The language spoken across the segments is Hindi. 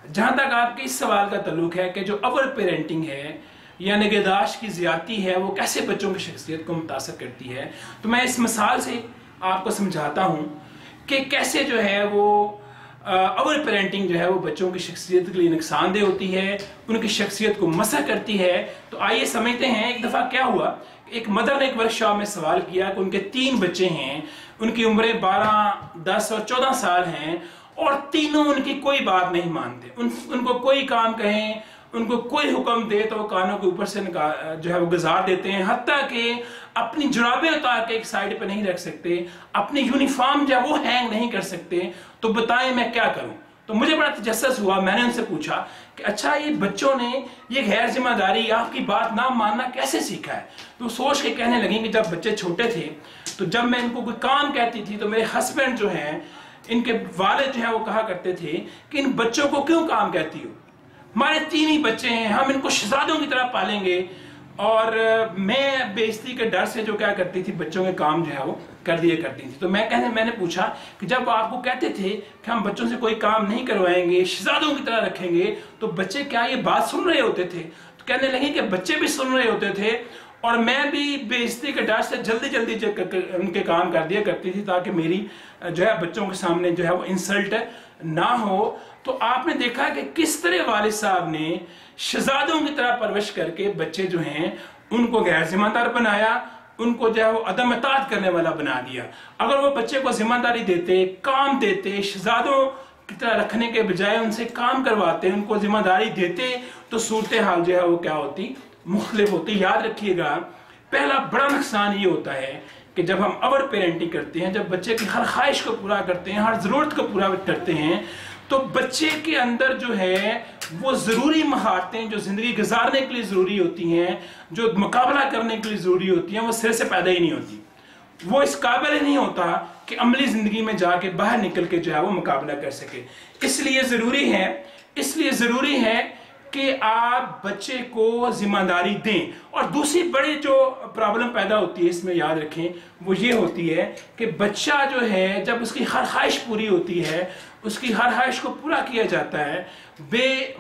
जहां तक आपके इस सवाल का ताल्लुक है कि जो ओवर पेरेंटिंग है या निगहदाश्त की ज्यादती है वो कैसे बच्चों की शख्सियत को मुतासर करती है, तो मैं इस मिसाल से आपको समझाता हूं कि कैसे जो है वो ओवर पेरेंटिंग जो है वो बच्चों की शख्सियत के लिए नुकसानदेह होती है, उनकी शख्सियत को मसर करती है। तो आइए समझते हैं। एक दफ़ा क्या हुआ, एक मदर ने एक वर्कशॉप में सवाल किया कि उनके 3 बच्चे हैं, उनकी उम्रें 12, 10 और 14 साल हैं और तीनों उनकी कोई बात नहीं मानते। उनको कोई काम कहें, उनको कोई हुक्म दे तो वो कानों के ऊपर से जो है वो गुजार देते हैं, हत्ता कि अपनी जुराबें उतार के एक साइड पे नहीं रख सकते, अपनी यूनिफॉर्म जो है वो हैंग नहीं कर सकते। तो बताएं मैं क्या करूं। तो मुझे बड़ा तजस्सुस हुआ, मैंने उनसे पूछा कि अच्छा ये बच्चों ने ये गैर जिम्मेदारी, आपकी बात ना मानना कैसे सीखा है। तो सोच के कहने लगी कि जब बच्चे छोटे थे तो जब मैं इनको कोई काम कहती थी तो मेरे हस्बैंड जो हैं, इनके वालिद जो है वो कहा करते थे कि इन बच्चों को क्यों काम कहती हो, हमारे 3 ही बच्चे हैं, हम इनको शहजादों की तरह पालेंगे। और मैं बेइज्जती के डर से जो क्या करती थी, बच्चों के काम जो है वो कर दिया करती थी। तो मैंने पूछा कि जब आपको कहते थे कि हम बच्चों से कोई काम नहीं करवाएंगे, शहजादों की तरह रखेंगे, तो बच्चे क्या ये बात सुन रहे होते थे। तो कहने लगे कि बच्चे भी सुन रहे होते थे और मैं भी बेइज्जती के डर से जल्दी जल्दी उनके काम कर दिया करती थी ताकि मेरी जो है बच्चों के सामने जो है वो इंसल्ट ना हो। तो आपने देखा कि किस तरह वालिद साहब ने शहजादों की तरह परवरिश करके बच्चे जो हैं उनको गैर जिम्मेदार बनाया, उनको जो है वो अदम इताअत करने वाला बना दिया। अगर वो बच्चे को जिम्मेदारी देते, काम देते, शहजादों की तरह रखने के बजाय उनसे काम करवाते, उनको जिम्मेदारी देते, तो सूरत हाल जो है वो क्या होती, मुख्तलिफ होती। याद रखिएगा, पहला बड़ा नुकसान ये होता है कि जब हम ओवर पेरेंटिंग करते हैं, जब बच्चे की हर ख्वाहिश को पूरा करते हैं, हर ज़रूरत को पूरा करते हैं, तो बच्चे के अंदर जो है वो ज़रूरी महारतें जो ज़िंदगी गुजारने के लिए ज़रूरी होती हैं, जो मुकाबला करने के लिए ज़रूरी होती हैं, वो सिरे से पैदा ही नहीं होती। वो इस काबिल ही नहीं होता कि अमली ज़िंदगी में जाके बाहर निकल के जो है वो मुकाबला कर सके। इसलिए ज़रूरी है कि आप बच्चे को जिम्मेदारी दें। और दूसरी बड़ी जो प्रॉब्लम पैदा होती है इसमें, याद रखें, वो ये होती है कि बच्चा जो है जब उसकी हर ख्वाहिश पूरी होती है, उसकी हर ख्वाहिश को पूरा किया जाता है,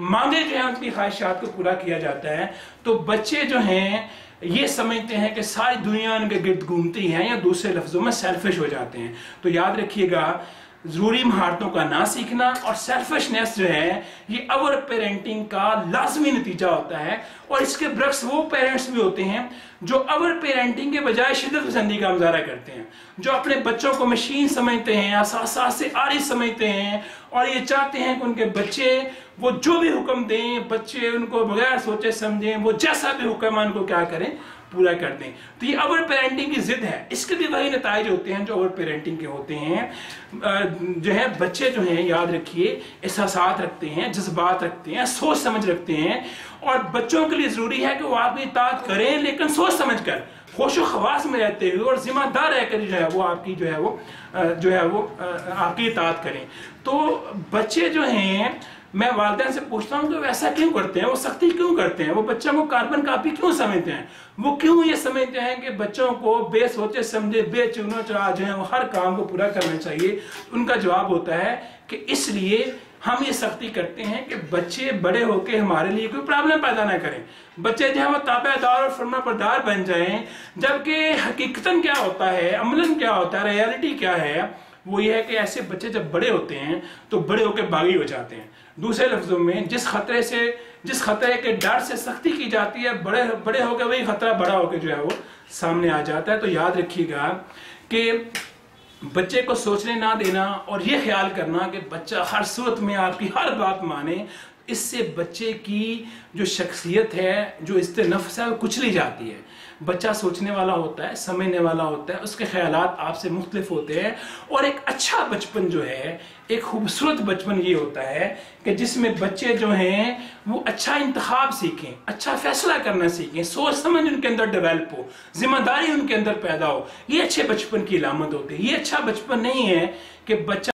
मांगे जो है उनकी ख्वाहिशात को पूरा किया जाता है, तो बच्चे जो हैं ये समझते हैं कि सारी दुनिया उनके गिर्द घूमती है, या दूसरे लफ्जों में सेल्फिश हो जाते हैं। तो याद रखिएगा, जरूरी महारतों का ना सीखना और सेल्फिशनेस जो है ये ओवर पेरेंटिंग का लाजमी नतीजा होता है। और इसके बरक्स वो पेरेंट्स भी होते हैं जो ओवर पेरेंटिंग के बजाय शिद्दत पसंदी का मुजाहरा करते हैं, जो अपने बच्चों को मशीन समझते हैं या साथ से आरी समझते हैं और ये चाहते हैं कि उनके बच्चे वो जो भी हुक्म दें, बच्चे उनको बगैर सोचे समझें, वो जैसा भी हुक्म उनको क्या करें, पूरा कर दें। तो ये ओवर पेरेंटिंग की जिद है, इसके भी वही नताइज होते हैं जो ओवर पेरेंटिंग के होते हैं। जो है बच्चे जो हैं, याद रखिए, एहसासात रखते हैं, जज्बात रखते हैं, सोच समझ रखते हैं, और बच्चों के लिए जरूरी है कि वो आपकी इताअत करें, लेकिन सोच समझ कर, होशो खवास में रहते हुए और जिम्मेदार रहकर जो है वो आपकी आपकी इताअत करें। तो बच्चे जो हैं, मैं वालिदैन से पूछता हूँ तो ऐसा क्यों करते हैं, वो सख्ती क्यों करते हैं, वो बच्चों को कार्बन कापी क्यों समझते हैं, वो क्यों ये समझते हैं कि बच्चों को बेसोचे समझे, बेचुनो चढ़ा जो है वो हर काम को पूरा करना चाहिए। उनका जवाब होता है कि इसलिए हम ये सख्ती करते हैं कि बच्चे बड़े होकर हमारे लिए कोई प्रॉब्लम पैदा ना करें, बच्चे जो है वो ताबेदार और फरमाबरदार बन जाएं। जबकि हकीकतन क्या होता है, अमलन क्या होता है, रियलिटी क्या है, वो ये है कि ऐसे बच्चे जब बड़े होते हैं तो बड़े होकर बागी हो जाते हैं। दूसरे लफ्जों में, जिस खतरे के डर से सख्ती की जाती है, बड़े होकर वही खतरा बड़ा होकर जो है वो सामने आ जाता है। तो याद रखिएगा कि बच्चे को सोचने ना देना और ये ख्याल करना कि बच्चा हर सूरत में आपकी हर बात माने, इससे बच्चे की जो शख्सियत है, जो इस्ते नफ्स है, वो कुचली जाती है। बच्चा सोचने वाला होता है, समझने वाला होता है, उसके ख्यालात आपसे मुख्तलिफ होते हैं। और एक अच्छा बचपन जो है, एक खूबसूरत बचपन ये होता है कि जिसमें बच्चे जो हैं वो अच्छा इंतखाब सीखें, अच्छा फैसला करना सीखें, सोच समझ उनके अंदर डेवलप हो, जिम्मेदारी उनके अंदर पैदा हो। ये अच्छे बचपन की अलामत होती है। ये अच्छा बचपन नहीं है कि बच्चा